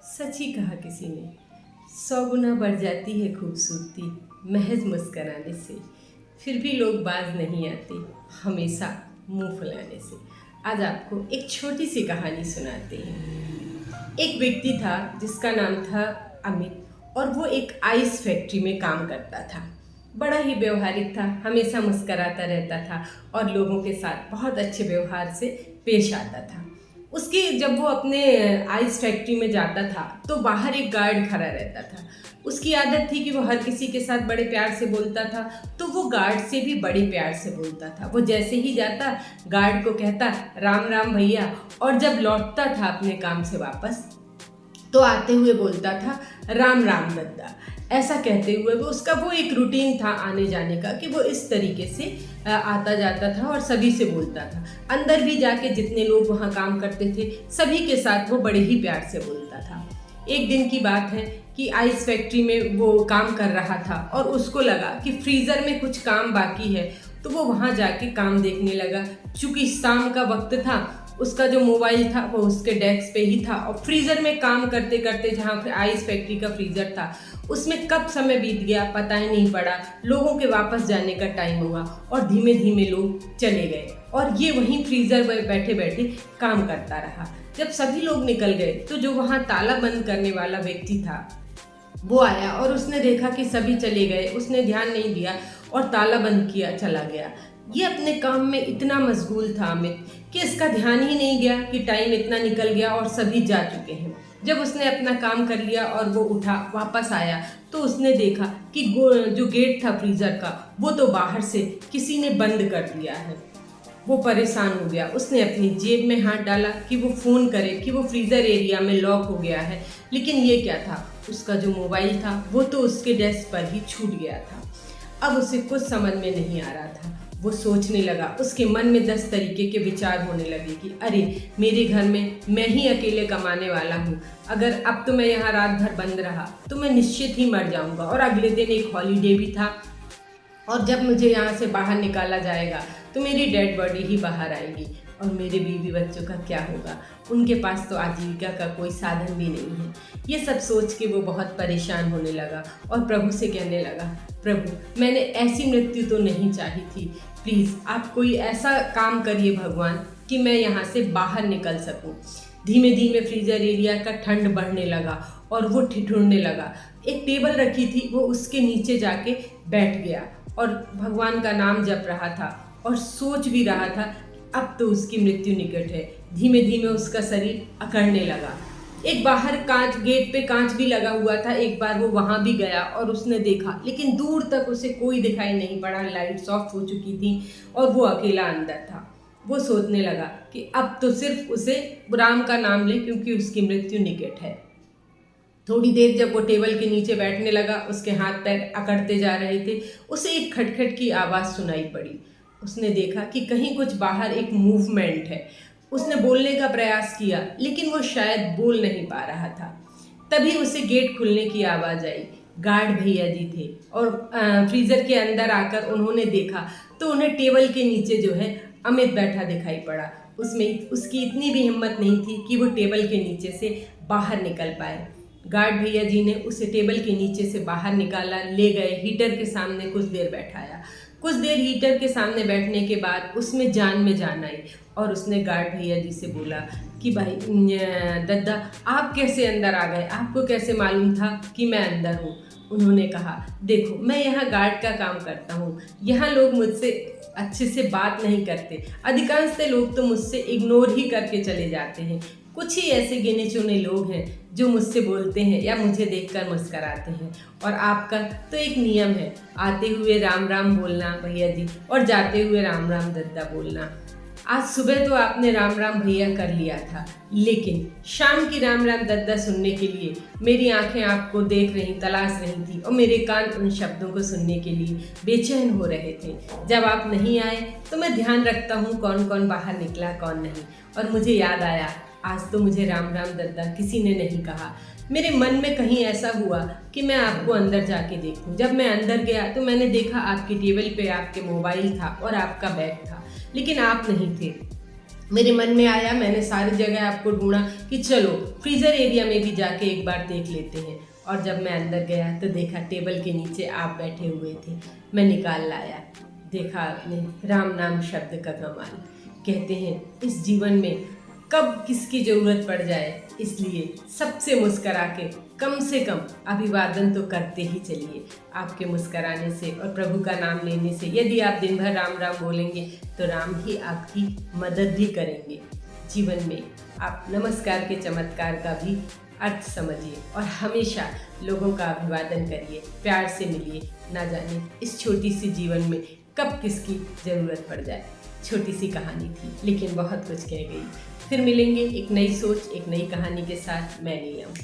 सच ही कहा किसी ने, 100 गुना बढ़ जाती है खूबसूरती महज मुस्कराने से। फिर भी लोग बाज नहीं आते, हमेशा मुंह फुलाने से। आज आपको एक छोटी सी कहानी सुनाते हैं। एक व्यक्ति था जिसका नाम था अमित, और वो एक आइस फैक्ट्री में काम करता था। बड़ा ही व्यवहारिक था, हमेशा मुस्कराता रहता था और लोगों के साथ बहुत अच्छे व्यवहार से पेश आता था। उसकी जब वो अपने आइस फैक्ट्री में जाता था तो बाहर एक गार्ड खड़ा रहता था। उसकी आदत थी कि वो हर किसी के साथ बड़े प्यार से बोलता था, तो वो गार्ड से भी बड़े प्यार से बोलता था। वो जैसे ही जाता गार्ड को कहता राम राम भैया, और जब लौटता था अपने काम से वापस तो आते हुए बोलता था राम राम दद्दा। ऐसा कहते हुए वो एक रूटीन था आने जाने का, कि वो इस तरीके से आता जाता था और सभी से बोलता था। अंदर भी जाके जितने लोग वहाँ काम करते थे सभी के साथ वो बड़े ही प्यार से बोलता था। एक दिन की बात है कि आइस फैक्ट्री में वो काम कर रहा था और उसको लगा कि फ्रीज़र में कुछ काम बाकी है, तो वो वहाँ जाके काम देखने लगा। चूँकि शाम का वक्त था, उसका जो मोबाइल था वो उसके डेस्क पे ही था, और फ्रीज़र में काम करते करते जहाँ आइस फैक्ट्री का फ्रीज़र था उसमें कब समय बीत गया पता ही नहीं पड़ा। लोगों के वापस जाने का टाइम हुआ और धीमे धीमे लोग चले गए, और ये वहीं फ्रीज़र में बैठे बैठे काम करता रहा। जब सभी लोग निकल गए तो जो वहाँ ताला बंद करने वाला व्यक्ति था वो आया, और उसने देखा कि सभी चले गए। उसने ध्यान नहीं दिया और ताला बंद किया चला गया। ये अपने काम में इतना मशगूल था अमित कि इसका ध्यान ही नहीं गया कि टाइम इतना निकल गया और सभी जा चुके हैं। जब उसने अपना काम कर लिया और वो उठा वापस आया तो उसने देखा कि जो गेट था फ्रीज़र का वो तो बाहर से किसी ने बंद कर दिया है। वो परेशान हो गया। उसने अपनी जेब में हाथ डाला कि वो फ़ोन करे कि वो फ्रीज़र एरिया में लॉक हो गया है, लेकिन ये क्या था, उसका जो मोबाइल था वो तो उसके डेस्क पर ही छूट गया था। अब उसे कुछ समझ में नहीं आ रहा था। वो सोचने लगा, उसके मन में 10 तरीके के विचार होने लगे कि अरे मेरे घर में मैं ही अकेले कमाने वाला हूँ, अगर अब तो मैं यहाँ रात भर बंद रहा तो मैं निश्चित ही मर जाऊँगा। और अगले दिन एक हॉलीडे भी था, और जब मुझे यहाँ से बाहर निकाला जाएगा तो मेरी डेड बॉडी ही बाहर आएगी, और मेरे बीवी बच्चों का क्या होगा, उनके पास तो आजीविका का कोई साधन भी नहीं है। ये सब सोच के वो बहुत परेशान होने लगा और प्रभु से कहने लगा, प्रभु मैंने ऐसी मृत्यु तो नहीं चाही थी, प्लीज़ आप कोई ऐसा काम करिए भगवान कि मैं यहाँ से बाहर निकल सकूँ। धीमे धीमे फ्रीज़र एरिया का ठंड बढ़ने लगा और वो ठिठुरने लगा। एक टेबल रखी थी, वो उसके नीचे जाके बैठ गया और भगवान का नाम जप रहा था और सोच भी रहा था अब तो उसकी मृत्यु निकट है। धीमे धीमे उसका शरीर अकड़ने लगा। एक बाहर कांच, गेट पे कांच भी लगा हुआ था। एक बार वो वहाँ भी गया और उसने देखा, लेकिन दूर तक उसे कोई दिखाई नहीं पड़ा। लाइट्स ऑफ हो चुकी थी और वो अकेला अंदर था। वो सोचने लगा कि अब तो सिर्फ उसे राम का नाम ले, क्योंकि उसकी मृत्यु निकट है। थोड़ी देर जब वो टेबल के नीचे बैठने लगा, उसके हाथ पैर अकड़ते जा रहे थे, उसे एक खटखट की आवाज़ सुनाई पड़ी। उसने देखा कि कहीं कुछ बाहर एक मूवमेंट है। उसने बोलने का प्रयास किया, लेकिन वो शायद बोल नहीं पा रहा था। तभी उसे गेट खुलने की आवाज़ आई। गार्ड भैया जी थे और फ्रीज़र के अंदर आकर उन्होंने देखा तो उन्हें टेबल के नीचे जो है अमित बैठा दिखाई पड़ा। उसकी इतनी भी हिम्मत नहीं थी कि वो टेबल के नीचे से बाहर निकल पाए। गार्ड भैया जी ने उसे टेबल के नीचे से बाहर निकाला, ले गए, हीटर के सामने कुछ देर बैठाया। कुछ देर हीटर के सामने बैठने के बाद उसमें जान आई और उसने गार्ड भैया जी से बोला कि भाई दद्दा आप कैसे अंदर आ गए, आपको कैसे मालूम था कि मैं अंदर हूँ। उन्होंने कहा, देखो मैं यहाँ गार्ड का काम करता हूँ, यहाँ लोग मुझसे अच्छे से बात नहीं करते, अधिकांशतः लोग तो मुझसे इग्नोर ही करके चले जाते हैं। कुछ ही ऐसे गिने चुने लोग हैं जो मुझसे बोलते हैं या मुझे देखकर मुस्कराते हैं, और आपका तो एक नियम है, आते हुए राम राम बोलना भैया जी और जाते हुए राम राम दद्दा बोलना। आज सुबह तो आपने राम राम भैया कर लिया था, लेकिन शाम की राम राम दद्दा सुनने के लिए मेरी आंखें आपको देख रही, तलाश रही थी, और मेरे कान उन शब्दों को सुनने के लिए बेचैन हो रहे थे। जब आप नहीं आए तो मैं ध्यान रखता हूँ कौन कौन बाहर निकला कौन नहीं, और मुझे याद आया आज तो मुझे राम राम दद्दा किसी ने नहीं कहा। मेरे मन में कहीं ऐसा हुआ कि मैं आपको अंदर जाके देखूं। जब मैं अंदर गया तो मैंने देखा आपकी टेबल पे आपके मोबाइल था और आपका बैग था, लेकिन आप नहीं थे। मेरे मन में आया, मैंने सारी जगह आपको ढूंढा कि चलो फ्रीज़र एरिया में भी जाके एक बार देख लेते हैं। और जब मैं अंदर गया तो देखा टेबल के नीचे आप बैठे हुए थे। मैं निकाल लाया, देखा आपने राम नाम शब्द का कमाल। कहते हैं इस जीवन में कब किसकी ज़रूरत पड़ जाए, इसलिए सबसे मुस्करा के कम से कम अभिवादन तो करते ही चलिए। आपके मुस्कराने से और प्रभु का नाम लेने से यदि आप दिन भर राम राम बोलेंगे तो राम ही आपकी मदद भी करेंगे। जीवन में आप नमस्कार के चमत्कार का भी अर्थ समझिए और हमेशा लोगों का अभिवादन करिए, प्यार से मिलिए। ना जाने इस छोटी सी जीवन में कब किसकी ज़रूरत पड़ जाए। छोटी सी कहानी थी लेकिन बहुत कुछ कह गई। फिर मिलेंगे एक नई सोच, एक नई कहानी के साथ। मैं नीलम।